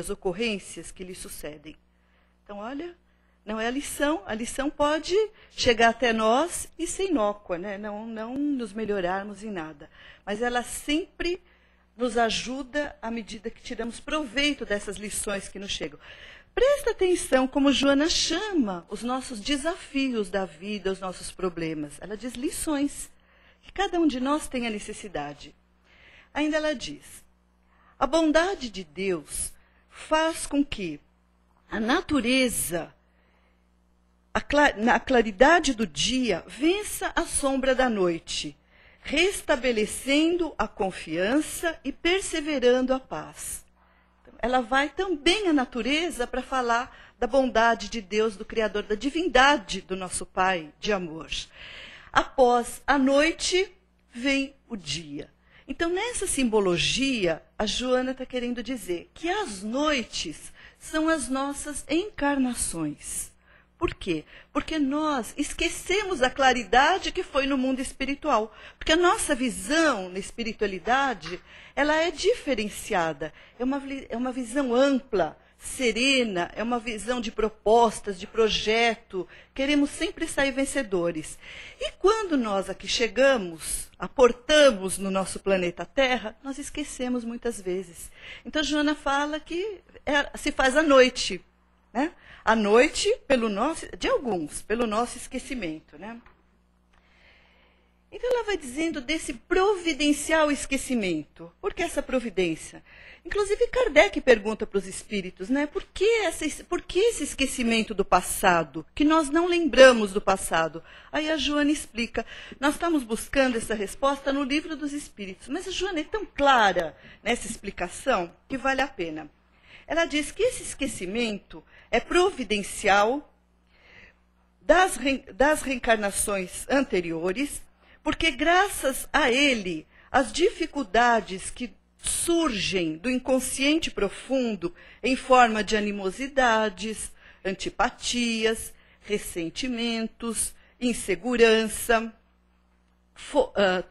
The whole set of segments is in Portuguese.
as ocorrências que lhe sucedem. Então, olha, não é a lição pode chegar até nós e ser inócua, né? Não nos melhorarmos em nada. Mas ela sempre nos ajuda à medida que tiramos proveito dessas lições que nos chegam. Presta atenção como Joana chama os nossos desafios da vida, os nossos problemas. Ela diz lições, que cada um de nós tem a necessidade. Ainda ela diz, a bondade de Deus faz com que a natureza, na claridade do dia, vença a sombra da noite, restabelecendo a confiança e perseverando a paz. Então, ela vai também à natureza para falar da bondade de Deus, do Criador, da divindade do nosso Pai de amor. Após a noite, vem o dia. Então, nessa simbologia, a Joana está querendo dizer que as noites são as nossas encarnações. Por quê? Porque nós esquecemos a claridade que foi no mundo espiritual. Porque a nossa visão na espiritualidade, ela é diferenciada. É uma visão ampla, serena, é uma visão de propostas, de projeto. Queremos sempre sair vencedores. E quando nós aqui chegamos, aportamos no nosso planeta Terra, nós esquecemos muitas vezes. Então, Joana fala que se faz à noite, né? À noite, pelo nosso esquecimento, né? Então ela vai dizendo desse providencial esquecimento. Por que essa providência? Inclusive Kardec pergunta para os espíritos, né? Por que esse esquecimento do passado? Que nós não lembramos do passado. Aí a Joana explica. Nós estamos buscando essa resposta no Livro dos Espíritos. Mas a Joana é tão clara nessa explicação que vale a pena. Ela diz que esse esquecimento é providencial das reencarnações anteriores, porque graças a ele, as dificuldades que surgem do inconsciente profundo em forma de animosidades, antipatias, ressentimentos, insegurança,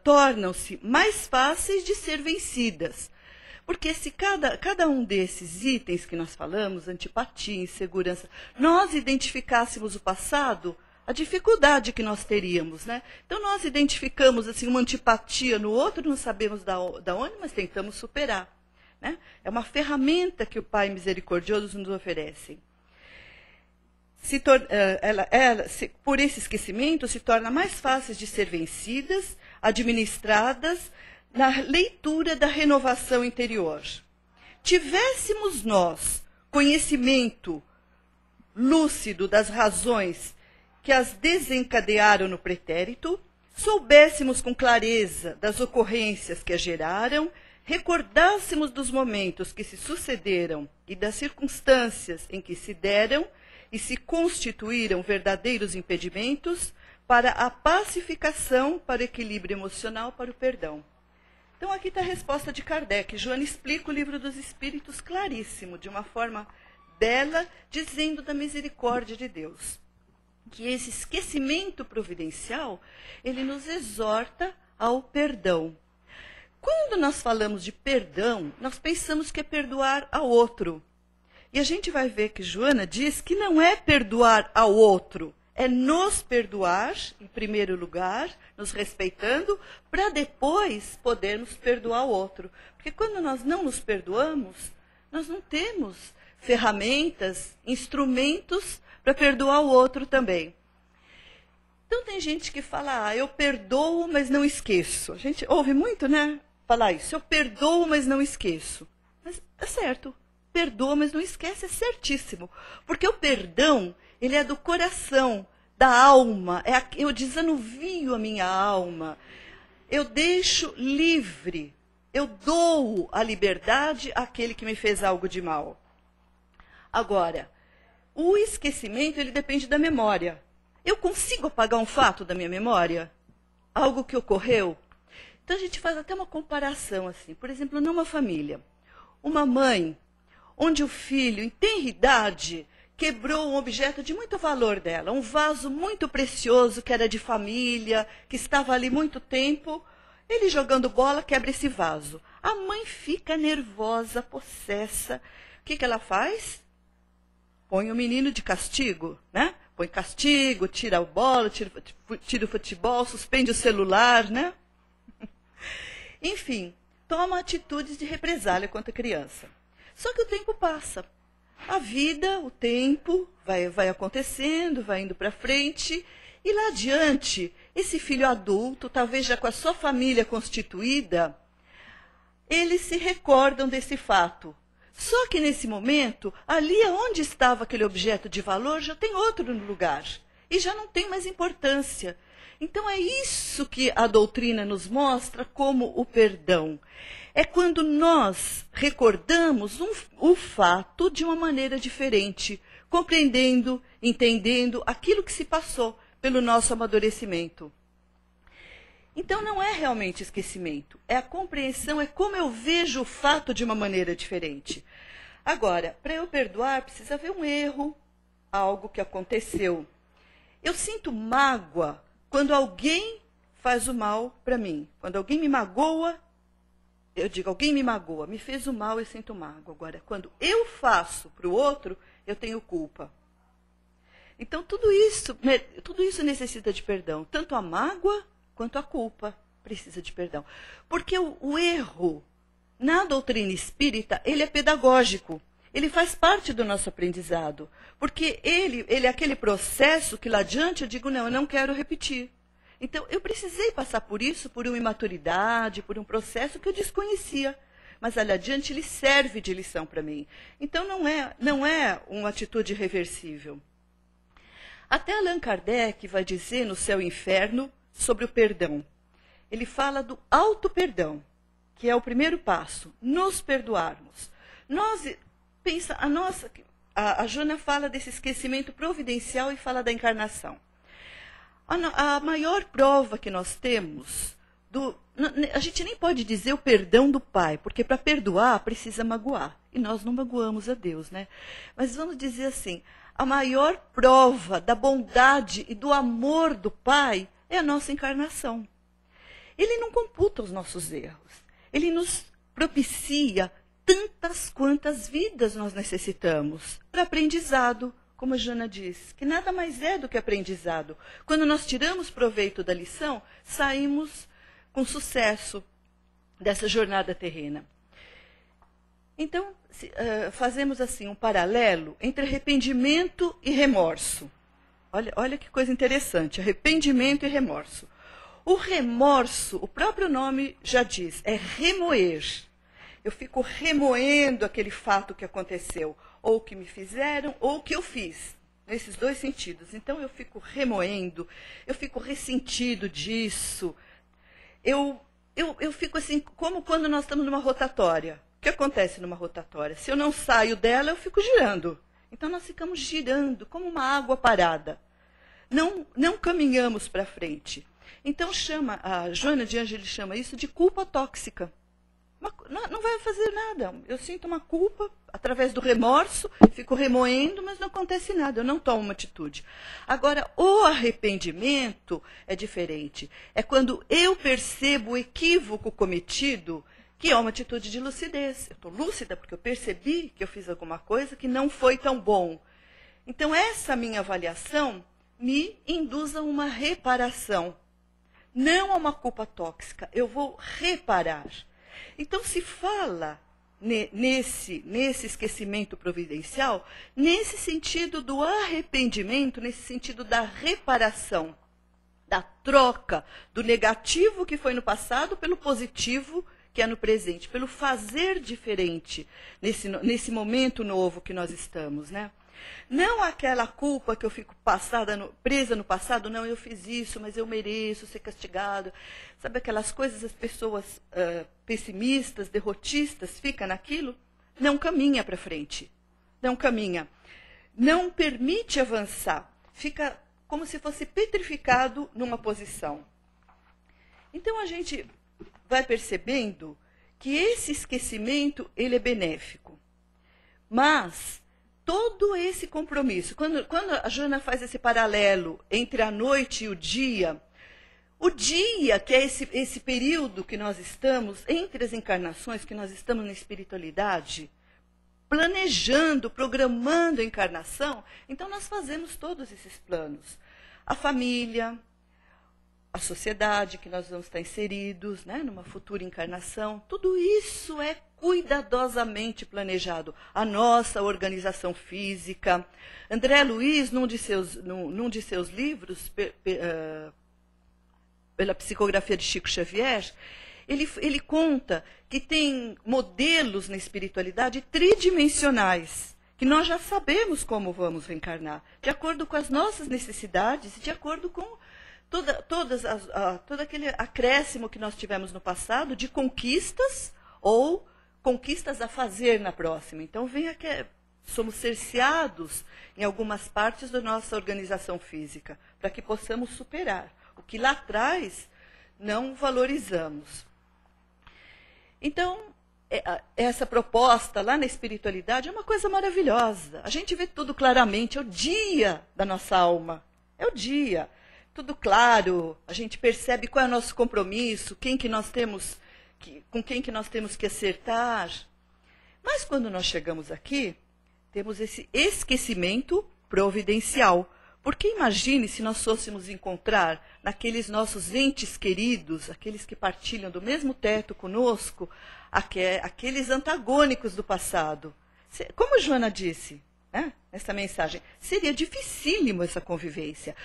tornam-se mais fáceis de ser vencidas. Porque se cada um desses itens que nós falamos, antipatia, insegurança, nós identificássemos o passado, a dificuldade que nós teríamos, né? Então nós identificamos assim, uma antipatia no outro, não sabemos da onde, mas tentamos superar, né? É uma ferramenta que o Pai Misericordioso nos oferece. Por esse esquecimento, se torna mais fáceis de ser vencidas, administradas, na leitura da renovação interior. Tivéssemos nós conhecimento lúcido das razões que as desencadearam no pretérito, soubéssemos com clareza das ocorrências que as geraram, recordássemos dos momentos que se sucederam e das circunstâncias em que se deram e se constituíram verdadeiros impedimentos para a pacificação, para o equilíbrio emocional, para o perdão. Então, aqui está a resposta de Kardec. Joana explica o Livro dos Espíritos claríssimo, de uma forma bela, dizendo da misericórdia de Deus. Que esse esquecimento providencial, ele nos exorta ao perdão. Quando nós falamos de perdão, nós pensamos que é perdoar ao outro. E a gente vai ver que Joana diz que não é perdoar ao outro, é nos perdoar, em primeiro lugar, nos respeitando, para depois podermos perdoar o outro. Porque quando nós não nos perdoamos, nós não temos ferramentas, instrumentos para perdoar o outro também. Então tem gente que fala, eu perdoo, mas não esqueço. A gente ouve muito, né? Falar isso, eu perdoo, mas não esqueço. Mas é certo, perdoa, mas não esquece, é certíssimo. Porque o perdão, ele é do coração, da alma. Eu desanuvio a minha alma. Eu deixo livre. Eu dou a liberdade àquele que me fez algo de mal. Agora, o esquecimento, ele depende da memória. Eu consigo apagar um fato da minha memória? Algo que ocorreu? Então a gente faz até uma comparação assim. Por exemplo, numa família. Uma mãe, onde o filho, em tenra idade, quebrou um objeto de muito valor dela, um vaso muito precioso que era de família, que estava ali muito tempo. Ele jogando bola quebra esse vaso. A mãe fica nervosa, possessa, O que ela faz? Põe o menino de castigo, né? Põe castigo, tira a bola, tira o futebol, suspende o celular, né? Enfim, toma atitudes de represália contra a criança. Só que o tempo passa. A vida, o tempo, vai acontecendo, vai indo para frente. E lá adiante, esse filho adulto, talvez já com a sua família constituída, eles se recordam desse fato. Só que nesse momento, ali onde estava aquele objeto de valor, já tem outro no lugar. E já não tem mais importância. Então é isso que a doutrina nos mostra como o perdão. É quando nós recordamos o fato de uma maneira diferente, compreendendo, entendendo aquilo que se passou pelo nosso amadurecimento. Então não é realmente esquecimento, é a compreensão, é como eu vejo o fato de uma maneira diferente. Agora, para eu perdoar, precisa haver um erro, algo que aconteceu. Eu sinto mágoa quando alguém faz o mal para mim. Quando alguém me magoa, eu digo, alguém me magoa, me fez o mal, eu sinto mágoa. Agora, quando eu faço para o outro, eu tenho culpa. Então, tudo isso necessita de perdão. Tanto a mágoa quanto a culpa precisa de perdão. Porque o erro, na doutrina espírita, ele é pedagógico. Ele faz parte do nosso aprendizado. Porque ele é aquele processo que lá adiante eu digo, não, eu não quero repetir. Então, eu precisei passar por isso, por uma imaturidade, por um processo que eu desconhecia. Mas ali adiante ele serve de lição para mim. Então, não é uma atitude reversível. Até Allan Kardec vai dizer no Céu e Inferno sobre o perdão. Ele fala do auto-perdão, que é o primeiro passo, nos perdoarmos. A Joana fala desse esquecimento providencial e fala da encarnação. A maior prova que nós temos, a gente nem pode dizer o perdão do Pai, porque para perdoar precisa magoar. E nós não magoamos a Deus, né? Mas vamos dizer assim, a maior prova da bondade e do amor do Pai é a nossa encarnação. Ele não computa os nossos erros. Ele nos propicia tantas quantas vidas nós necessitamos para aprendizado, como a Joana diz, que nada mais é do que aprendizado. Quando nós tiramos proveito da lição, saímos com sucesso dessa jornada terrena. Então, fazemos assim um paralelo entre arrependimento e remorso. Olha que coisa interessante, arrependimento e remorso. O remorso, o próprio nome já diz, é remoer. Eu fico remoendo aquele fato que aconteceu, ou que me fizeram, ou que eu fiz, nesses dois sentidos. Então, eu fico remoendo, eu fico ressentido disso. Eu fico assim, como quando nós estamos numa rotatória. O que acontece numa rotatória? Se eu não saio dela, eu fico girando. Então, nós ficamos girando, como uma água parada. Não caminhamos para frente. Então, a Joana de Ângeles chama isso de culpa tóxica. Não vai fazer nada. Eu sinto uma culpa através do remorso, fico remoendo, mas não acontece nada, eu não tomo uma atitude. Agora, o arrependimento é diferente. É quando eu percebo o equívoco cometido, que é uma atitude de lucidez. Eu estou lúcida porque eu percebi que eu fiz alguma coisa que não foi tão bom. Então, essa minha avaliação me induz a uma reparação. Não a uma culpa tóxica, eu vou reparar. Então, se fala nesse esquecimento providencial, nesse sentido do arrependimento, nesse sentido da reparação, da troca do negativo que foi no passado pelo positivo que é no presente, pelo fazer diferente nesse momento novo que nós estamos, né? Não aquela culpa que eu fico presa no passado, não, eu fiz isso, mas eu mereço ser castigado. Sabe aquelas coisas, as pessoas pessimistas, derrotistas, ficam naquilo? Não caminha para frente, não caminha. Não permite avançar, fica como se fosse petrificado numa posição. Então, a gente vai percebendo que esse esquecimento, ele é benéfico. Mas todo esse compromisso, quando a Joana faz esse paralelo entre a noite e o dia, que é esse período que nós estamos, entre as encarnações, que nós estamos na espiritualidade, planejando, programando a encarnação, então nós fazemos todos esses planos. A família, a sociedade que nós vamos estar inseridos, né, numa futura encarnação, tudo isso é cuidadosamente planejado. A nossa organização física. André Luiz, num de seus livros, pela psicografia de Chico Xavier, ele conta que tem modelos na espiritualidade tridimensionais, que nós já sabemos como vamos reencarnar, de acordo com as nossas necessidades e de acordo com todo aquele acréscimo que nós tivemos no passado de conquistas ou conquistas a fazer na próxima. Então, somos cerceados em algumas partes da nossa organização física, para que possamos superar o que lá atrás não valorizamos. Então, essa proposta lá na espiritualidade é uma coisa maravilhosa. A gente vê tudo claramente, é o dia da nossa alma, é o dia. Tudo claro, a gente percebe qual é o nosso compromisso, com quem que nós temos que acertar. Mas quando nós chegamos aqui, temos esse esquecimento providencial. Porque imagine se nós fôssemos encontrar naqueles nossos entes queridos, aqueles que partilham do mesmo teto conosco, aqueles antagônicos do passado. Como a Joana disse, né, nessa mensagem, seria dificílimo essa convivência.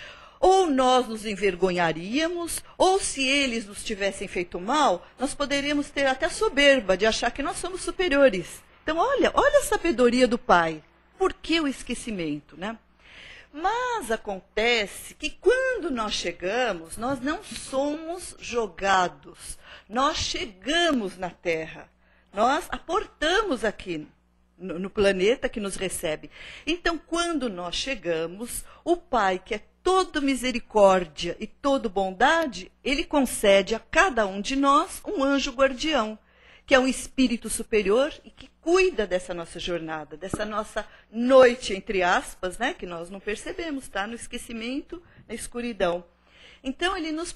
Ou nós nos envergonharíamos, ou se eles nos tivessem feito mal, nós poderíamos ter até soberba de achar que nós somos superiores. Então, olha a sabedoria do Pai. Por que o esquecimento, né? Mas acontece que quando nós chegamos, nós não somos jogados. Nós chegamos na Terra. Nós aportamos aqui no planeta que nos recebe. Então, quando nós chegamos, o Pai, que é todo misericórdia e todo bondade, ele concede a cada um de nós um anjo guardião, que é um espírito superior e que cuida dessa nossa jornada, dessa nossa noite, entre aspas, né, que nós não percebemos, está no esquecimento, na escuridão. Então, ele nos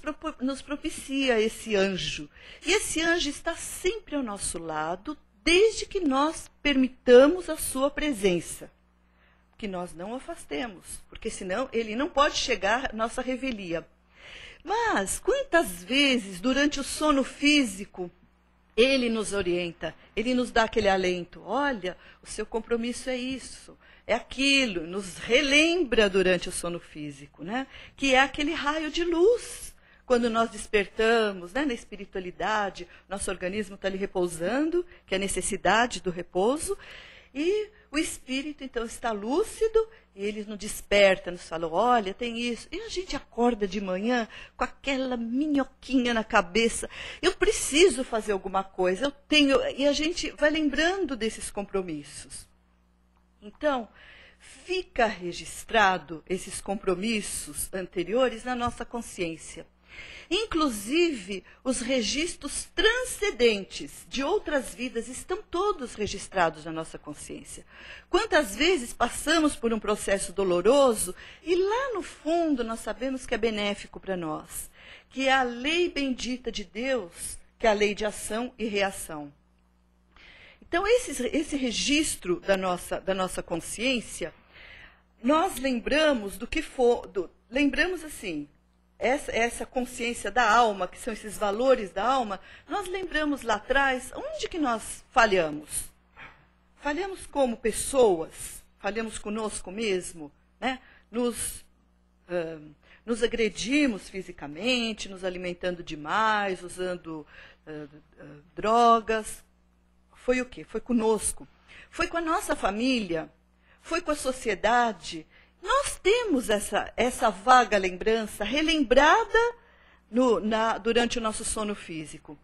propicia esse anjo. E esse anjo está sempre ao nosso lado, desde que nós permitamos a sua presença. Que nós não afastemos, porque senão ele não pode chegar à nossa revelia. Mas, quantas vezes, durante o sono físico, ele nos orienta, ele nos dá aquele alento. Olha, o seu compromisso é isso, é aquilo. Nos relembra durante o sono físico, né? Que é aquele raio de luz. Quando nós despertamos, né, na espiritualidade, nosso organismo está ali repousando, que é a necessidade do repouso. E o espírito, então, está lúcido, e ele nos desperta, nos fala, olha, tem isso. E a gente acorda de manhã com aquela minhoquinha na cabeça. Eu preciso fazer alguma coisa, eu tenho... E a gente vai lembrando desses compromissos. Então, fica registrado esses compromissos anteriores na nossa consciência. Inclusive, os registros transcendentes de outras vidas estão todos registrados na nossa consciência. Quantas vezes passamos por um processo doloroso e lá no fundo nós sabemos que é benéfico para nós, que é a lei bendita de Deus, que é a lei de ação e reação. Então, esse registro da nossa consciência, nós lembramos do que for, lembramos assim, essa consciência da alma, que são esses valores da alma, nós lembramos lá atrás, onde que nós falhamos? Falhamos como pessoas, falhamos conosco mesmo, né? Nos agredimos fisicamente, nos alimentando demais, usando drogas. Foi o quê? Foi conosco. Foi com a nossa família, foi com a sociedade. Nós temos essa vaga lembrança relembrada durante o nosso sono físico.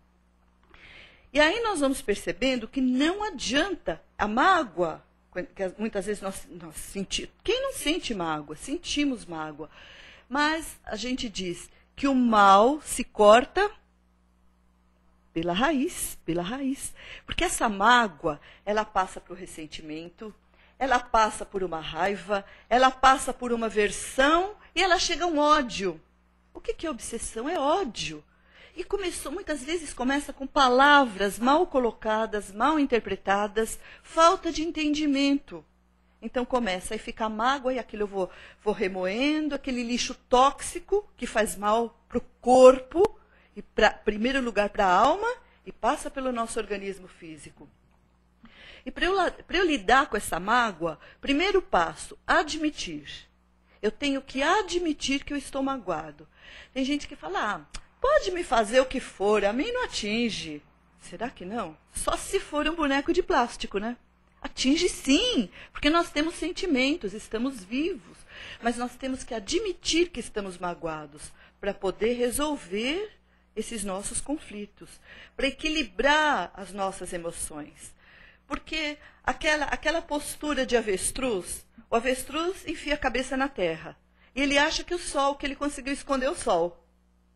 E aí nós vamos percebendo que não adianta a mágoa, que muitas vezes nós sentimos. Quem não sente mágoa? Sentimos mágoa. Mas a gente diz que o mal se corta pela raiz. Porque essa mágoa, ela passa para o ressentimento, ela passa por uma raiva, ela passa por uma aversão e ela chega a um ódio. O que é obsessão? É ódio. E muitas vezes começa com palavras mal colocadas, mal interpretadas, falta de entendimento. Então começa a ficar mágoa e aquilo eu vou remoendo, aquele lixo tóxico que faz mal para o corpo, e em primeiro lugar para a alma, e passa pelo nosso organismo físico. E para eu lidar com essa mágoa, primeiro passo, admitir. Eu tenho que admitir que eu estou magoado. Tem gente que fala, pode me fazer o que for, a mim não atinge. Será que não? Só se for um boneco de plástico, né? Atinge sim, porque nós temos sentimentos, estamos vivos. Mas nós temos que admitir que estamos magoados para poder resolver esses nossos conflitos, para equilibrar as nossas emoções. Porque aquela postura de avestruz, o avestruz enfia a cabeça na terra. E ele acha que ele conseguiu esconder o sol.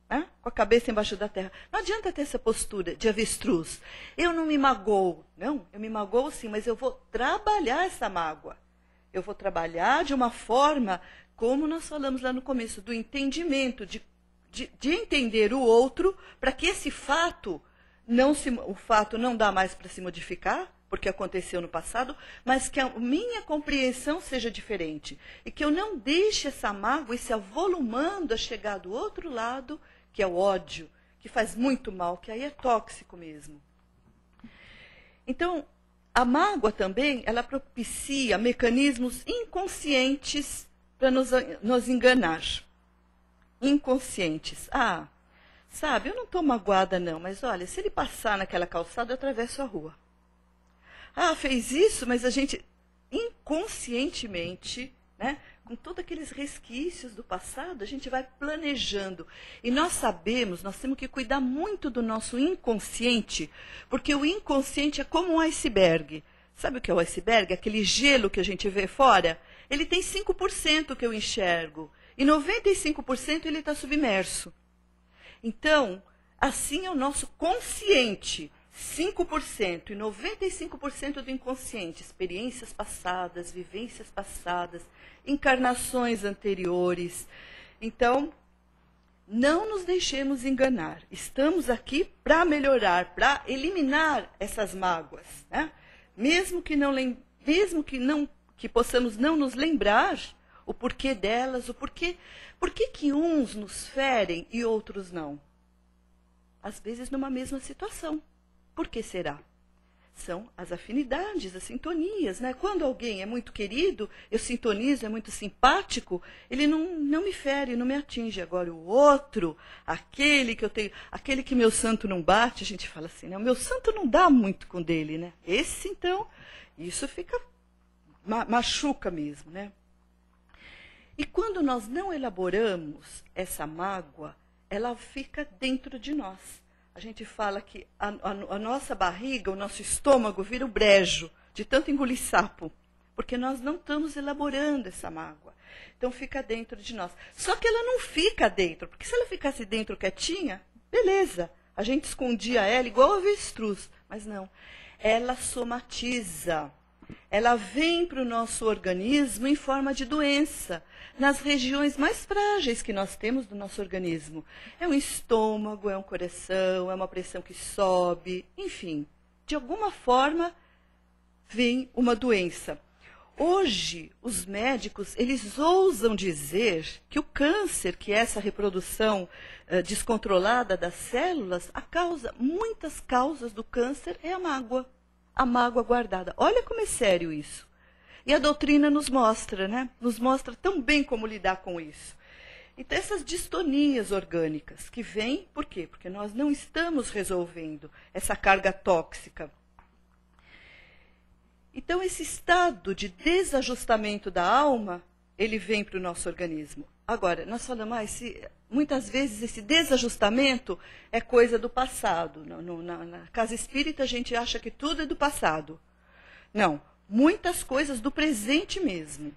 Né? Com a cabeça embaixo da terra. Não adianta ter essa postura de avestruz. Eu não me magoo. Não, eu me magoo sim, mas eu vou trabalhar essa mágoa. Eu vou trabalhar de uma forma, como nós falamos lá no começo, do entendimento, de entender o outro, para que esse fato, o fato não dá mais para se modificar, porque aconteceu no passado, mas que a minha compreensão seja diferente. E que eu não deixe essa mágoa ir se avolumando a chegar do outro lado, que é o ódio, que faz muito mal, que aí é tóxico mesmo. Então, a mágoa também, ela propicia mecanismos inconscientes para nos enganar. Inconscientes. Sabe, eu não estou magoada não, mas olha, se ele passar naquela calçada, eu atravesso a rua. Fez isso, mas a gente inconscientemente, né, com todos aqueles resquícios do passado, a gente vai planejando. E nós temos que cuidar muito do nosso inconsciente, porque o inconsciente é como um iceberg. Sabe o que é o iceberg? Aquele gelo que a gente vê fora? Ele tem 5% que eu enxergo, e 95% ele está submerso. Então, assim é o nosso consciente. 5% e 95% do inconsciente, experiências passadas, vivências passadas, encarnações anteriores. Então, não nos deixemos enganar. Estamos aqui para melhorar, para eliminar essas mágoas, né? Mesmo que possamos não nos lembrar o porquê delas, por que uns nos ferem e outros não. Às vezes numa mesma situação. Por que será? São as afinidades, as sintonias, né? Quando alguém é muito querido, eu sintonizo, é muito simpático, ele não me fere, não me atinge. Agora o outro, aquele que meu santo não bate, a gente fala assim, né? O meu santo não dá muito com dele, né? Esse, então, isso fica, machuca mesmo, né? E quando nós não elaboramos essa mágoa, ela fica dentro de nós. A gente fala que a nossa barriga, o nosso estômago vira o brejo de tanto engolir sapo, porque nós não estamos elaborando essa mágoa. Então fica dentro de nós. Só que ela não fica dentro, porque se ela ficasse dentro quietinha, beleza, a gente escondia ela igual avestruz, mas não. Ela somatiza. Ela vem para o nosso organismo em forma de doença, nas regiões mais frágeis que nós temos do nosso organismo. É um estômago, é um coração, é uma pressão que sobe, enfim. De alguma forma, vem uma doença. Hoje, os médicos, eles ousam dizer que o câncer, que é essa reprodução descontrolada das células, muitas causas do câncer é a mágoa guardada. Olha como é sério isso. E a doutrina nos mostra, né? Nos mostra tão bem como lidar com isso. Então, essas distonias orgânicas que vêm, por quê? Porque nós não estamos resolvendo essa carga tóxica. Então, esse estado de desajustamento da alma, ele vem para o nosso organismo. Agora, nós falamos, muitas vezes esse desajustamento é coisa do passado. Na casa espírita a gente acha que tudo é do passado. Não, muitas coisas do presente mesmo.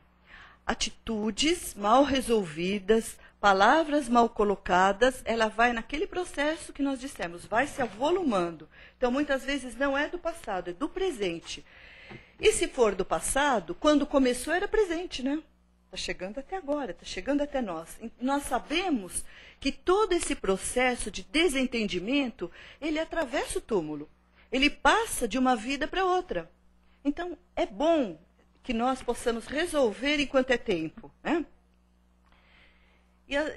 Atitudes mal resolvidas, palavras mal colocadas, ela vai naquele processo que nós dissemos, vai se avolumando. Então, muitas vezes não é do passado, é do presente. E se for do passado, quando começou era presente, né? está chegando até agora, está chegando até nós. Nós sabemos que todo esse processo de desentendimento, ele atravessa o túmulo. Ele passa de uma vida para outra. Então, é bom que nós possamos resolver enquanto é tempo, né?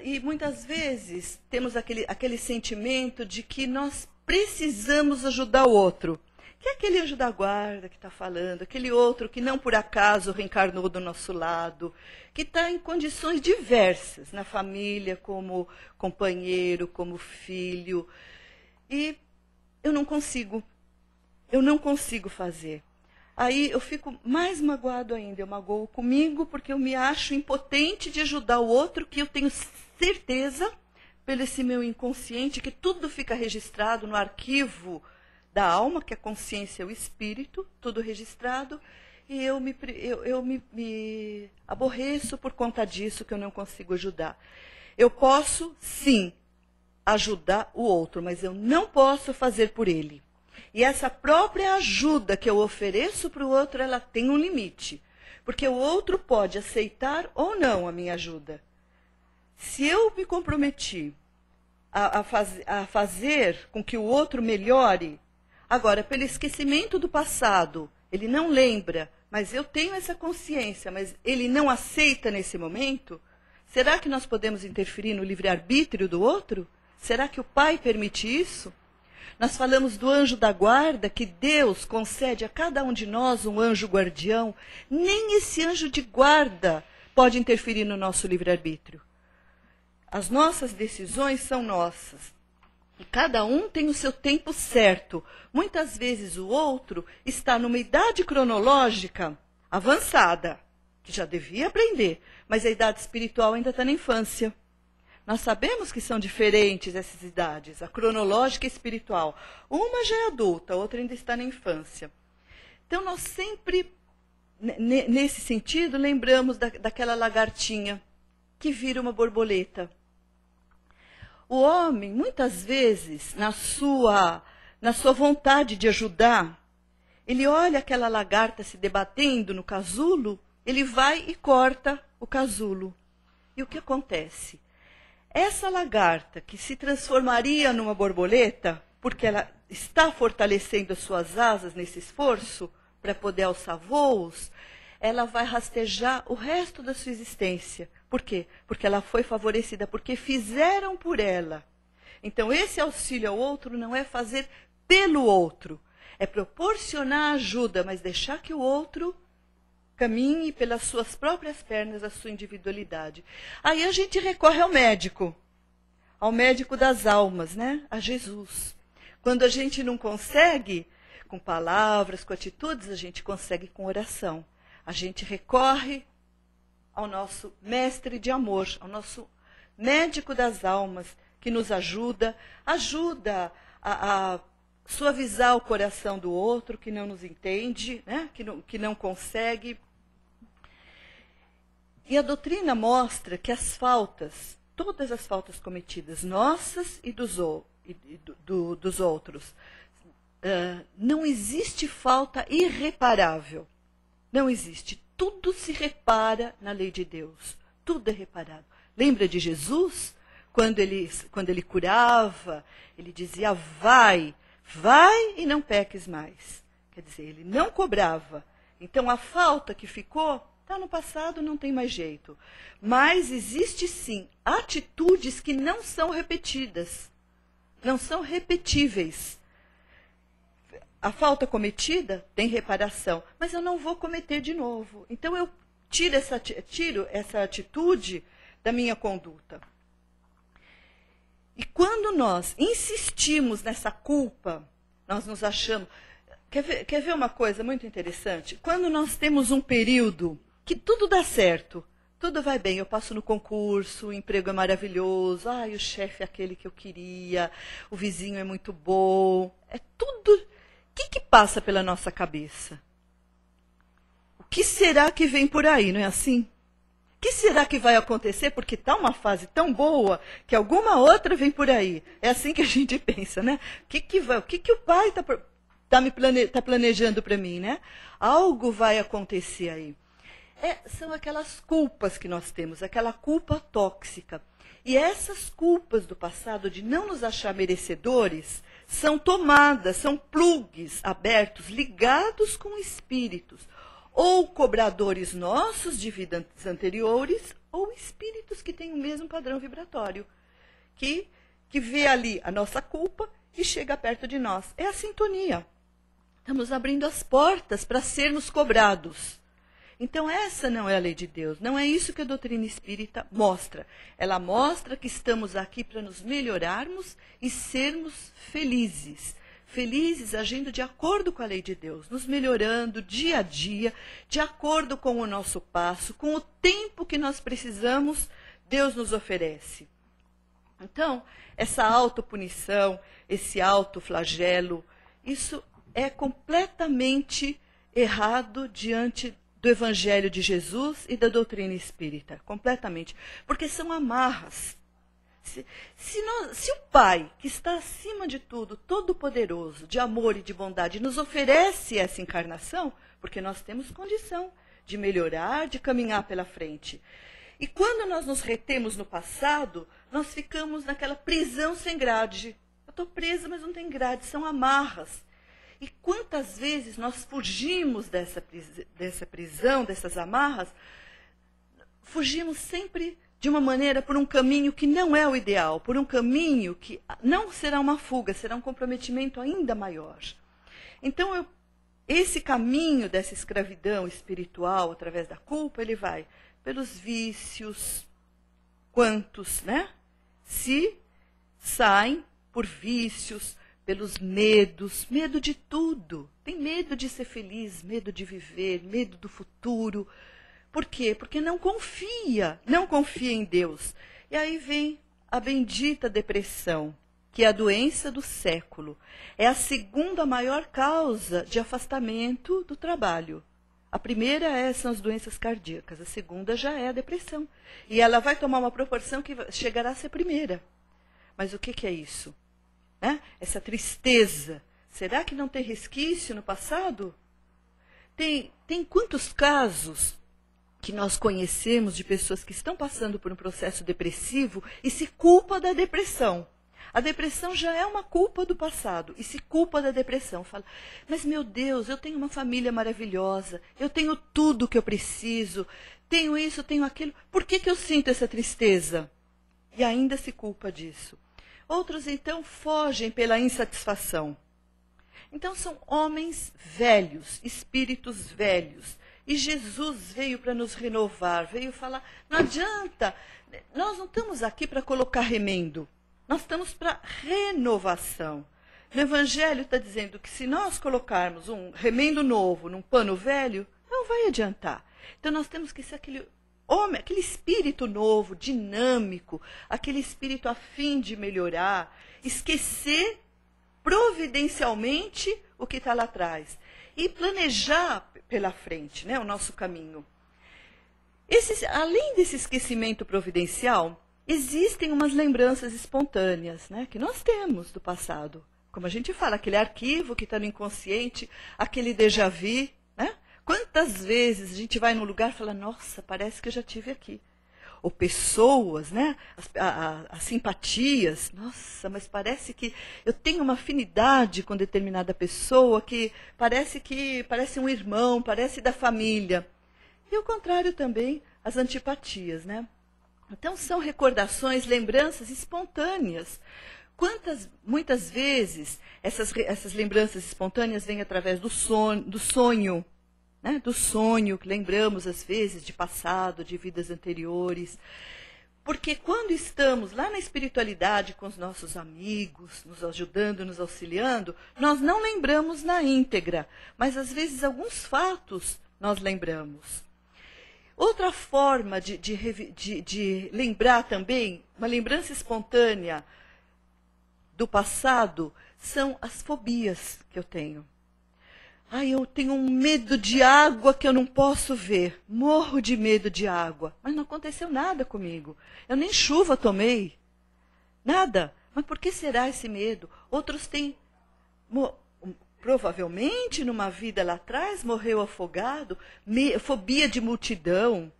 E muitas vezes temos aquele sentimento de que nós precisamos ajudar o outro. Que é aquele anjo da guarda que está falando, aquele outro que não por acaso reencarnou do nosso lado, que está em condições diversas, na família, como companheiro, como filho. E eu não consigo fazer. Aí eu fico mais magoado ainda, eu magoo comigo porque eu me acho impotente de ajudar o outro, que eu tenho certeza, pelo esse meu inconsciente, que tudo fica registrado no arquivo da alma, que é a consciência, o espírito, tudo registrado, e eu me aborreço por conta disso, que eu não consigo ajudar. Eu posso, sim, ajudar o outro, mas eu não posso fazer por ele. E essa própria ajuda que eu ofereço para o outro, ela tem um limite. Porque o outro pode aceitar ou não a minha ajuda. Se eu me comprometi a fazer com que o outro melhore, agora, pelo esquecimento do passado, ele não lembra, mas eu tenho essa consciência, mas ele não aceita nesse momento, será que nós podemos interferir no livre-arbítrio do outro? Será que o Pai permite isso? Nós falamos do anjo da guarda, que Deus concede a cada um de nós um anjo guardião. Nem esse anjo de guarda pode interferir no nosso livre-arbítrio. As nossas decisões são nossas. E cada um tem o seu tempo certo. Muitas vezes o outro está numa idade cronológica avançada, que já devia aprender, mas a idade espiritual ainda está na infância. Nós sabemos que são diferentes essas idades, a cronológica e a espiritual. Uma já é adulta, a outra ainda está na infância. Então, nós sempre, nesse sentido, lembramos daquela lagartinha que vira uma borboleta. O homem, muitas vezes, na sua vontade de ajudar, ele olha aquela lagarta se debatendo no casulo, ele vai e corta o casulo. E o que acontece? Essa lagarta, que se transformaria numa borboleta, porque ela está fortalecendo as suas asas nesse esforço para poder alçar voos, ela vai rastejar o resto da sua existência. Por quê? Porque ela foi favorecida, porque fizeram por ela. Então, esse auxílio ao outro não é fazer pelo outro, é proporcionar ajuda, mas deixar que o outro caminhe pelas suas próprias pernas, a sua individualidade. Aí a gente recorre ao médico das almas, né? A Jesus. Quando a gente não consegue com palavras, com atitudes, a gente consegue com oração. A gente recorre ao nosso mestre de amor, ao nosso médico das almas, que nos ajuda a suavizar o coração do outro, que não nos entende, né? que não consegue. E a doutrina mostra que as faltas, todas as faltas cometidas, nossas e dos outros, não existe falta irreparável. Não existe. Tudo se repara na lei de Deus. Tudo é reparado. Lembra de Jesus? Quando ele curava, ele dizia, vai e não peques mais. Quer dizer, ele não cobrava. Então, a falta que ficou está no passado, não tem mais jeito. Mas existe sim atitudes que não são repetidas, não são repetíveis. A falta cometida tem reparação, mas eu não vou cometer de novo. Então eu tiro essa atitude da minha conduta. E quando nós insistimos nessa culpa, nós nos achamos... Quer ver uma coisa muito interessante? Quando nós temos um período que tudo dá certo, tudo vai bem, eu passo no concurso, o emprego é maravilhoso, o chefe é aquele que eu queria, o vizinho é muito bom, é tudo. O que passa pela nossa cabeça? O que será que vem por aí, não é assim? O que será que vai acontecer? Porque está uma fase tão boa que alguma outra vem por aí. É assim que a gente pensa, né? O que o pai está planejando para mim, né? Algo vai acontecer aí. São aquelas culpas que nós temos, aquela culpa tóxica. E essas culpas do passado, de não nos achar merecedores, são tomadas, são plugs abertos, ligados com espíritos, ou cobradores nossos de vidas anteriores, ou espíritos que têm o mesmo padrão vibratório, que vê ali a nossa culpa e chega perto de nós. É a sintonia. Estamos abrindo as portas para sermos cobrados. Então essa não é a lei de Deus, não é isso que a doutrina espírita mostra. Ela mostra que estamos aqui para nos melhorarmos e sermos felizes. Felizes agindo de acordo com a lei de Deus, nos melhorando dia a dia, de acordo com o nosso passo, com o tempo que nós precisamos, Deus nos oferece. Então, essa autopunição, esse autoflagelo, isso é completamente errado diante do Evangelho de Jesus e da doutrina espírita, completamente, porque são amarras. Se o Pai, que está acima de tudo, todo-poderoso, de amor e de bondade, nos oferece essa encarnação, porque nós temos condição de melhorar, de caminhar pela frente. E quando nós nos retemos no passado, nós ficamos naquela prisão sem grade. Eu estou presa, mas não tem grade, são amarras. E quantas vezes nós fugimos dessa prisão, dessas amarras, fugimos sempre de uma maneira, por um caminho que não é o ideal, por um caminho que não será uma fuga, será um comprometimento ainda maior. Então, esse caminho dessa escravidão espiritual, através da culpa, ele vai pelos vícios. Quantos, né? Se saem por vícios, pelos medos, medo de tudo. Tem medo de ser feliz, medo de viver, medo do futuro. Por quê? Porque não confia em Deus. E aí vem a bendita depressão, que é a doença do século. É a segunda maior causa de afastamento do trabalho. A primeira são as doenças cardíacas, a segunda já é a depressão. E ela vai tomar uma proporção que chegará a ser a primeira. Mas o que é isso? Né? Essa tristeza, será que não tem resquício no passado? Tem quantos casos que nós conhecemos de pessoas que estão passando por um processo depressivo e se culpa da depressão? A depressão já é uma culpa do passado e se culpa da depressão. Fala, mas meu Deus, eu tenho uma família maravilhosa, eu tenho tudo que eu preciso, tenho isso, tenho aquilo, por que eu sinto essa tristeza? E ainda se culpa disso. Outros, então, fogem pela insatisfação. Então, são homens velhos, espíritos velhos. E Jesus veio para nos renovar, veio falar, não adianta, nós não estamos aqui para colocar remendo, nós estamos para renovação. No Evangelho está dizendo que se nós colocarmos um remendo novo num pano velho, não vai adiantar. Então, nós temos que ser aquele homem, aquele espírito novo, dinâmico, aquele espírito a fim de melhorar, esquecer providencialmente o que está lá atrás e planejar pela frente, né, o nosso caminho. Além desse esquecimento providencial, existem umas lembranças espontâneas, né, que nós temos do passado. Como a gente fala, aquele arquivo que está no inconsciente, aquele déjà vu, né? Quantas vezes a gente vai num lugar e fala, nossa, parece que eu já estive aqui. Ou pessoas, né? As simpatias, nossa, mas parece que eu tenho uma afinidade com determinada pessoa que parece um irmão, parece da família. E o contrário também, as antipatias, né? Então são recordações, lembranças espontâneas. Muitas vezes essas lembranças espontâneas vêm através do sonho, né? Do sonho, que lembramos às vezes de passado, de vidas anteriores. Porque quando estamos lá na espiritualidade com os nossos amigos, nos ajudando, nos auxiliando, nós não lembramos na íntegra, mas às vezes alguns fatos nós lembramos. Outra forma de lembrar também, uma lembrança espontânea do passado, são as fobias que eu tenho. Eu tenho um medo de água que eu não posso ver. Morro de medo de água. Mas não aconteceu nada comigo. Eu nem chuva tomei. Nada. Mas por que será esse medo? Outros têm provavelmente numa vida lá atrás morreu afogado, fobia de multidão,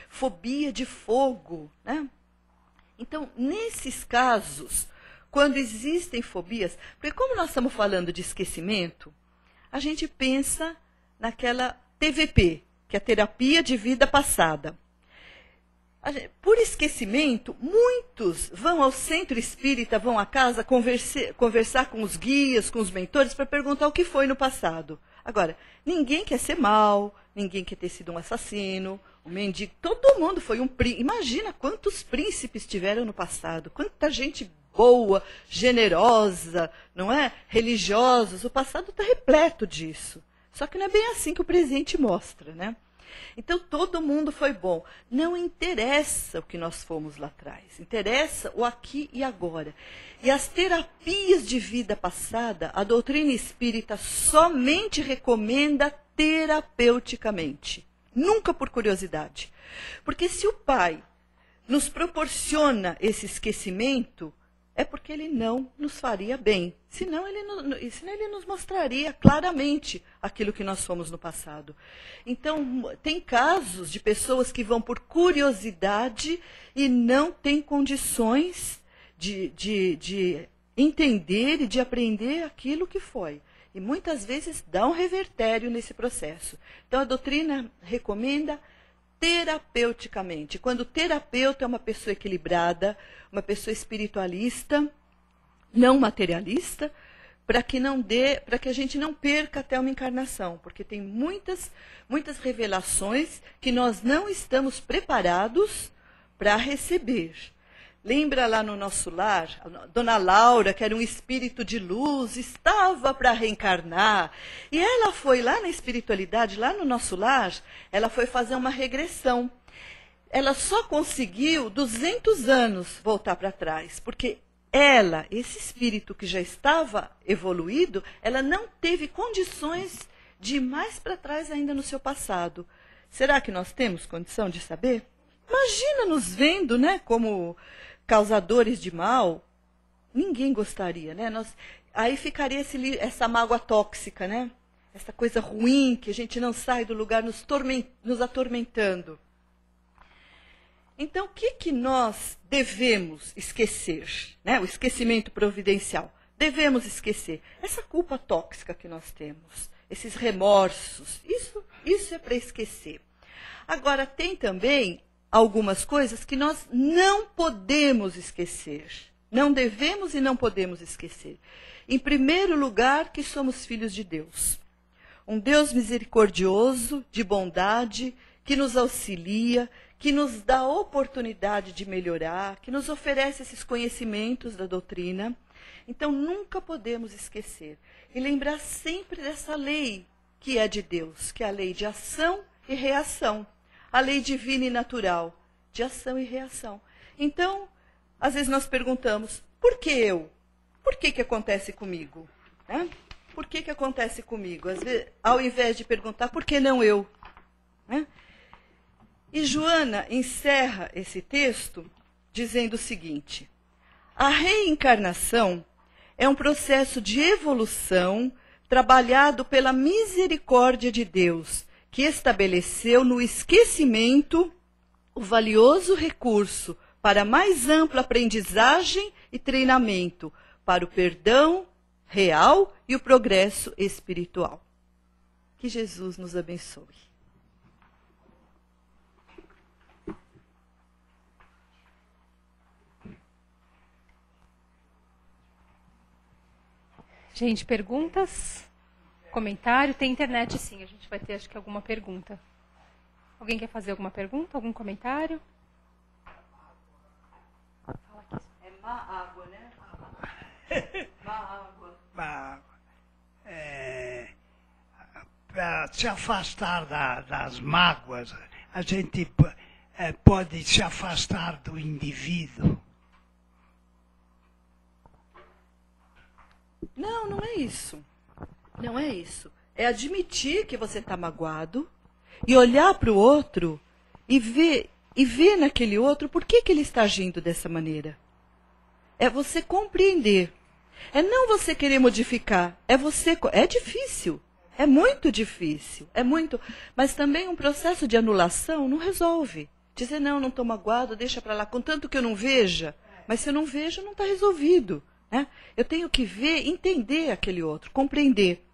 fobia de fogo, né? Então, nesses casos, quando existem fobias, porque como nós estamos falando de esquecimento, a gente pensa naquela TVP, que é a terapia de vida passada. Por esquecimento, muitos vão ao centro espírita, vão à casa conversar com os guias, com os mentores, para perguntar o que foi no passado. Agora, ninguém quer ser mal, ninguém quer ter sido um assassino, um mendigo. Todo mundo foi um príncipe. Imagina quantos príncipes tiveram no passado, quanta gente boa, generosa, não é? Religiosos. O passado está repleto disso. Só que não é bem assim que o presente mostra, né? Então, todo mundo foi bom. Não interessa o que nós fomos lá atrás. Interessa o aqui e agora. E as terapias de vida passada, a doutrina espírita somente recomenda terapeuticamente. Nunca por curiosidade. Porque se o Pai nos proporciona esse esquecimento, é porque ele não nos faria bem. Senão ele nos mostraria claramente aquilo que nós fomos no passado. Então, tem casos de pessoas que vão por curiosidade e não têm condições de entender e de aprender aquilo que foi. E muitas vezes dá um revertério nesse processo. Então, a doutrina recomenda terapeuticamente. Quando o terapeuta é uma pessoa equilibrada, uma pessoa espiritualista, não materialista, para que a gente não perca até uma encarnação, porque tem muitas revelações que nós não estamos preparados para receber. Lembra lá no nosso lar, a Dona Laura, que era um espírito de luz, estava para reencarnar. E ela foi lá na espiritualidade, lá no nosso lar, ela foi fazer uma regressão. Ela só conseguiu 200 anos voltar para trás, porque ela, esse espírito que já estava evoluído, ela não teve condições de ir mais para trás ainda no seu passado. Será que nós temos condição de saber? Imagina nos vendo, né, como causadores de mal. Ninguém gostaria, né? Aí ficaria essa mágoa tóxica, né? Essa coisa ruim que a gente não sai do lugar nos atormentando. Então, o que nós devemos esquecer? Né? O esquecimento providencial. Devemos esquecer essa culpa tóxica que nós temos, esses remorsos. Isso é para esquecer. Agora, tem também algumas coisas que nós não podemos esquecer. Não devemos e não podemos esquecer. Em primeiro lugar, que somos filhos de Deus. Um Deus misericordioso, de bondade, que nos auxilia, que nos dá a oportunidade de melhorar, que nos oferece esses conhecimentos da doutrina. Então, nunca podemos esquecer. E lembrar sempre dessa lei que é de Deus, que é a lei de ação e reação. A lei divina e natural, de ação e reação. Então, às vezes nós perguntamos, por que eu? Por que acontece comigo? Né? Por que acontece comigo? Às vezes, ao invés de perguntar, por que não eu? Né? E Joana encerra esse texto dizendo o seguinte: a reencarnação é um processo de evolução trabalhado pela misericórdia de Deus, que estabeleceu no esquecimento o valioso recurso para mais ampla aprendizagem e treinamento, para o perdão real e o progresso espiritual. Que Jesus nos abençoe. Gente, perguntas? Comentário? Tem internet sim, a gente vai ter acho que alguma pergunta. Alguém quer fazer alguma pergunta? Algum comentário? É má água, né? Má água. Para se afastar das mágoas, a gente pode se afastar do indivíduo. Não é isso. Não é isso. É admitir que você está magoado e olhar para o outro e ver naquele outro por que ele está agindo dessa maneira. É você compreender. É não você querer modificar, é você. É difícil, é muito difícil, é muito. Mas também um processo de anulação não resolve. Dizer não estou magoado, deixa para lá, contanto que eu não veja. Mas se eu não vejo, não está resolvido. Né? Eu tenho que ver, entender aquele outro, compreender.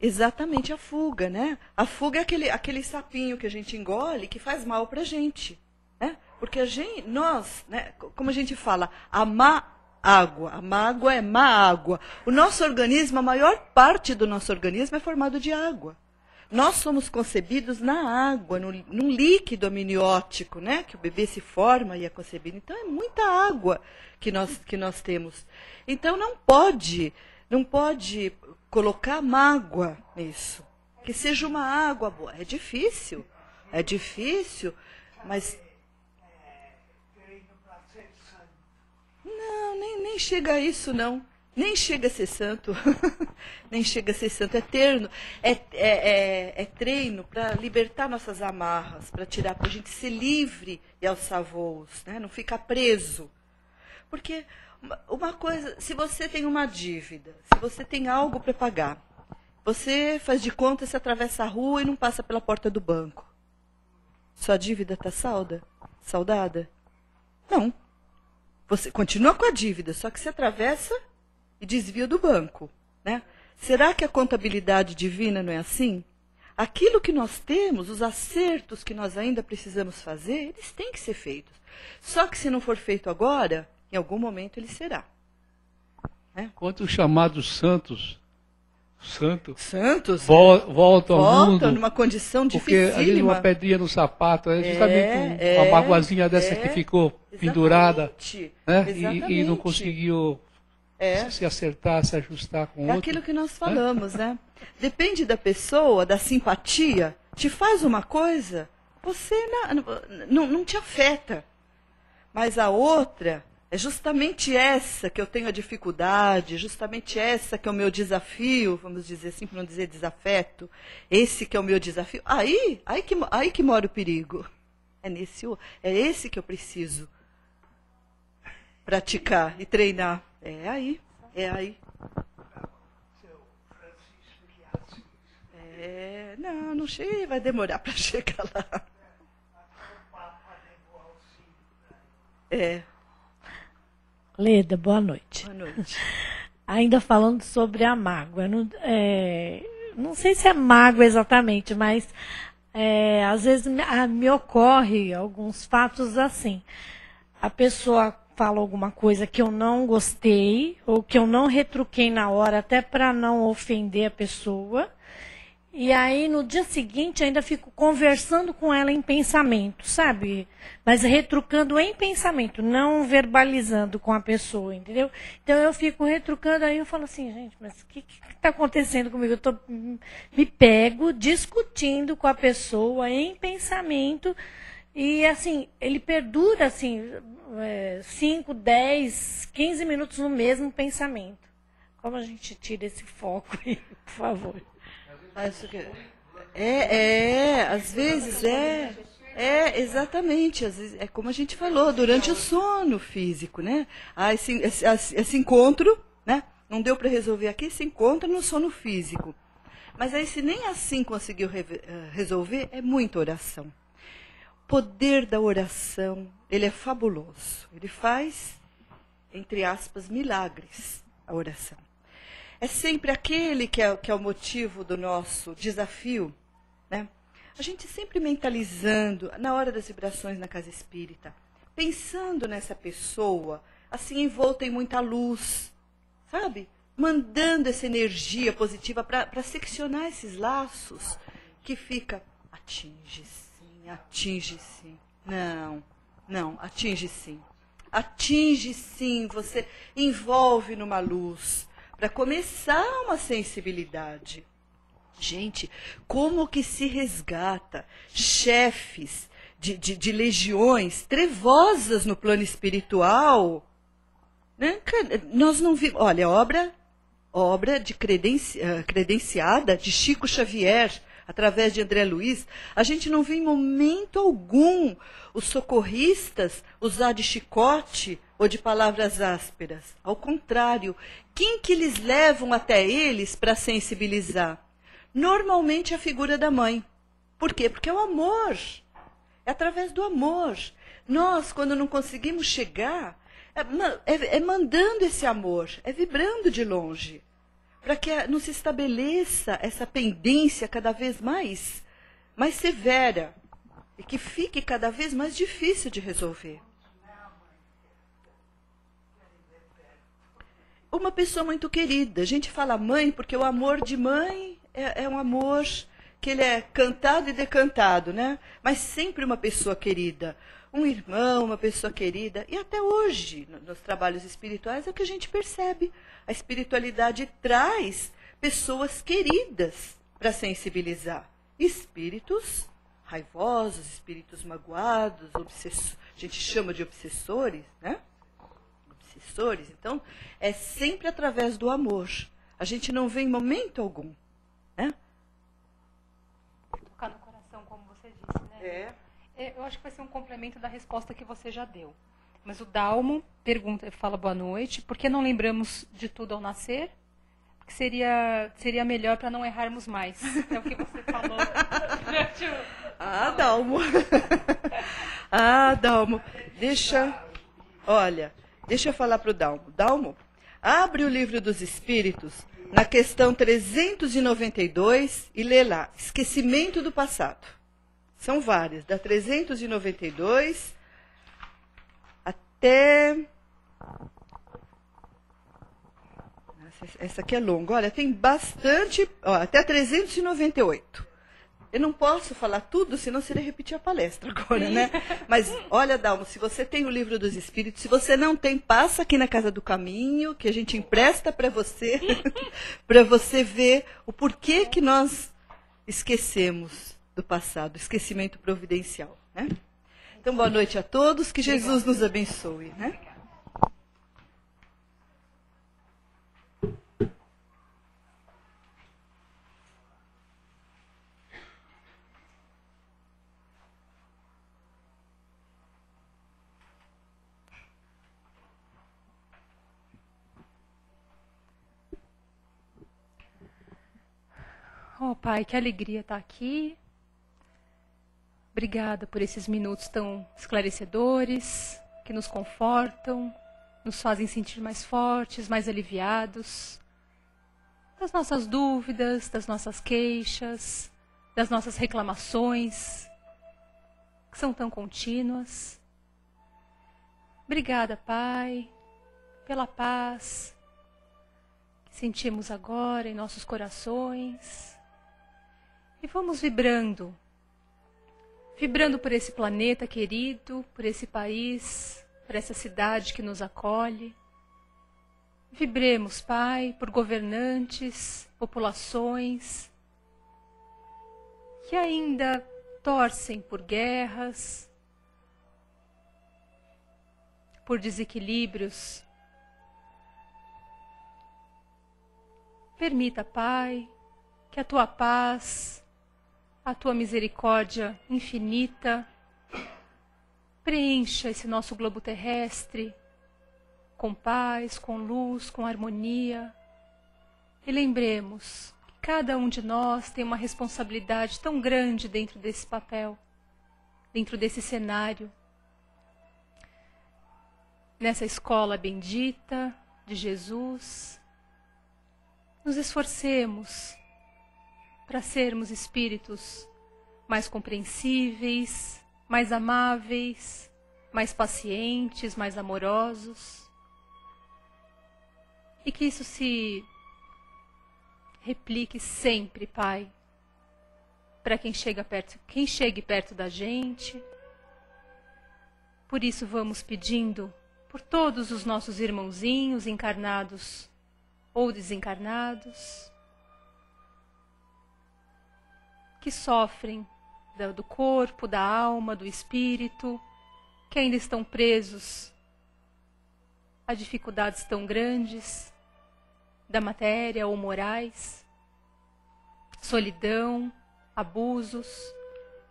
Exatamente a fuga, né? A fuga é aquele sapinho que a gente engole que faz mal para a gente. Né? Porque nós, né, como a gente fala, a mágoa é má água. O nosso organismo, a maior parte do nosso organismo é formado de água. Nós somos concebidos na água, num líquido amniótico, né? Que o bebê se forma e é concebido. Então, é muita água que nós temos. Então, não pode colocar mágoa nisso. Que seja uma água boa. É difícil, mas... Não, nem chega a isso, não. Nem chega a ser santo. Nem chega a ser santo. É terno. É treino para libertar nossas amarras, para a gente ser livre e alçar voos, né? Não ficar preso. Porque uma coisa, se você tem uma dívida, se você tem algo para pagar, você faz de conta, se atravessa a rua e não passa pela porta do banco. Sua dívida está saudada? Não. Você continua com a dívida, só que se atravessa e desvia do banco. Né? Será que a contabilidade divina não é assim? Aquilo que nós temos, os acertos que nós ainda precisamos fazer, eles têm que ser feitos. Só que se não for feito agora, em algum momento ele será. Né? Quanto os chamados santos voltam ao mundo numa condição porque dificílima. ali uma pedrinha no sapato, é justamente uma magoazinha dessa que ficou pendurada, né? E não conseguiu se acertar, se ajustar com o outro. É aquilo que nós falamos, né? Depende da pessoa, da simpatia, te faz uma coisa, você não te afeta. Mas a outra... É justamente essa que eu tenho a dificuldade, justamente essa que é o meu desafio, vamos dizer assim, para não dizer desafeto. Esse que é o meu desafio. Aí que mora o perigo. É esse que eu preciso praticar e treinar. É aí. Não chega, vai demorar para chegar lá. Leda, boa noite. Boa noite. Ainda falando sobre a mágoa. Não sei se é mágoa exatamente, mas às vezes me ocorre alguns fatos assim. A pessoa fala alguma coisa que eu não gostei, ou que eu não retruquei na hora, até para não ofender a pessoa. E aí, no dia seguinte, ainda fico conversando com ela em pensamento, sabe? Mas retrucando em pensamento, não verbalizando com a pessoa, entendeu? Então, eu fico retrucando, aí eu falo assim, gente, mas o que está acontecendo comigo? Me pego discutindo com a pessoa em pensamento e, assim, ele perdura, assim, 5, 10, 15 minutos no mesmo pensamento. Como a gente tira esse foco aí, por favor? Às vezes exatamente, às vezes, é como a gente falou, durante o sono físico, né? Esse encontro, né? Não deu para resolver aqui, se encontra no sono físico. Mas aí, se nem assim conseguiu resolver, é muita oração. O poder da oração, ele é fabuloso. Ele faz, entre aspas, milagres, a oração. É sempre aquele que é o motivo do nosso desafio, né? A gente sempre mentalizando, na hora das vibrações na casa espírita, pensando nessa pessoa, assim, envolta em muita luz, sabe? Mandando essa energia positiva para seccionar esses laços que fica, atinge sim. Não, atinge sim. Atinge sim, você envolve numa luz. Para começar uma sensibilidade. Gente, como que se resgata chefes de legiões trevosas no plano espiritual? Né? Nós não vimos. Olha, obra credenciada de Chico Xavier, através de André Luiz, a gente não vê em momento algum os socorristas usar de chicote ou de palavras ásperas. Ao contrário, quem que eles levam até eles para sensibilizar? Normalmente a figura da mãe. Por quê? Porque é o amor. É através do amor. Nós, quando não conseguimos chegar, é mandando esse amor, é vibrando de longe, para que não se estabeleça essa pendência cada vez mais severa e que fique cada vez mais difícil de resolver. Uma pessoa muito querida. A gente fala mãe porque o amor de mãe é um amor que ele é cantado e decantado, né? Mas sempre uma pessoa querida. Um irmão, uma pessoa querida. E até hoje, nos trabalhos espirituais, é o que a gente percebe. A espiritualidade traz pessoas queridas para sensibilizar. Espíritos raivosos, espíritos magoados, a gente chama de obsessores, né? Obsessores. Então, é sempre através do amor. A gente não vê em momento algum, né? Tocar no coração, como você disse, né? Eu acho que vai ser um complemento da resposta que você já deu. Mas o Dalmo fala boa noite. Por que não lembramos de tudo ao nascer? Porque seria melhor para não errarmos mais. É o que você falou. Dalmo. Dalmo. Deixa eu falar para o Dalmo. Dalmo, abre o Livro dos Espíritos na questão 392 e lê lá. Esquecimento do passado. São várias, da 392 até... Essa aqui é longa. Olha, tem bastante... até 398. Eu não posso falar tudo, senão seria repetir a palestra agora, né? Mas, olha, Dalmo, se você tem o Livro dos Espíritos, se você não tem, passa aqui na Casa do Caminho, que a gente empresta para você, para você ver o porquê que nós esquecemos do passado, esquecimento providencial, né? Então, boa noite a todos, que Jesus nos abençoe, né? Oh, Pai, que alegria estar aqui. Obrigada por esses minutos tão esclarecedores, que nos confortam, nos fazem sentir mais fortes, mais aliviados das nossas dúvidas, das nossas queixas, das nossas reclamações, que são tão contínuas. Obrigada, Pai, pela paz que sentimos agora em nossos corações. E vamos vibrando por esse planeta querido, por esse país, por essa cidade que nos acolhe. Vibremos, Pai, por governantes, populações que ainda torcem por guerras, por desequilíbrios. Permita, Pai, que a Tua paz, a Tua misericórdia infinita preencha esse nosso globo terrestre com paz, com luz, com harmonia. E lembremos que cada um de nós tem uma responsabilidade tão grande dentro desse papel, dentro desse cenário, nessa escola bendita de Jesus. Nos esforcemos para sermos espíritos mais compreensíveis, mais amáveis, mais pacientes, mais amorosos. E que isso se replique sempre, Pai, para quem chegue perto da gente. Por isso vamos pedindo por todos os nossos irmãozinhos encarnados ou desencarnados, que sofrem do corpo, da alma, do espírito, que ainda estão presos a dificuldades tão grandes da matéria ou morais, solidão, abusos.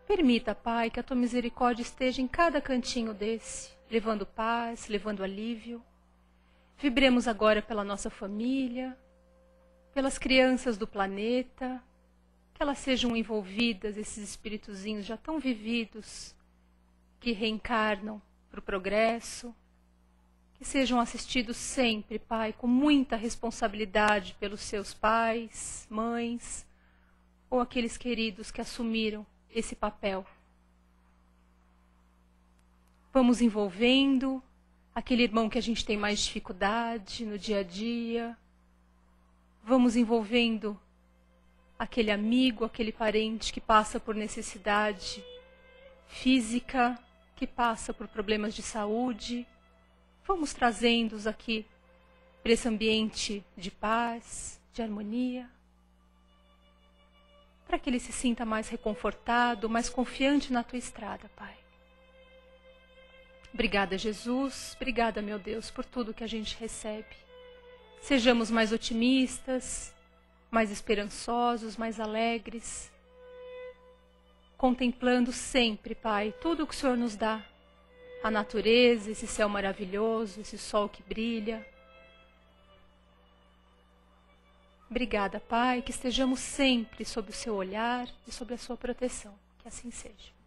Permita, Pai, que a Tua misericórdia esteja em cada cantinho desse, levando paz, levando alívio. Vibremos agora pela nossa família, pelas crianças do planeta, que elas sejam envolvidas, esses espíritozinhos já tão vividos, que reencarnam para o progresso, que sejam assistidos sempre, Pai, com muita responsabilidade pelos seus pais, mães, ou aqueles queridos que assumiram esse papel. Vamos envolvendo aquele irmão que a gente tem mais dificuldade no dia a dia. Vamos envolvendo aquele amigo, aquele parente que passa por necessidade física, que passa por problemas de saúde. Vamos trazendo-os aqui para esse ambiente de paz, de harmonia, para que ele se sinta mais reconfortado, mais confiante na Tua estrada, Pai. Obrigada, Jesus. Obrigada, meu Deus, por tudo que a gente recebe. Sejamos mais otimistas, mais esperançosos, mais alegres, contemplando sempre, Pai, tudo o que o Senhor nos dá. A natureza, esse céu maravilhoso, esse sol que brilha. Obrigada, Pai, que estejamos sempre sob o Seu olhar e sob a Sua proteção. Que assim seja.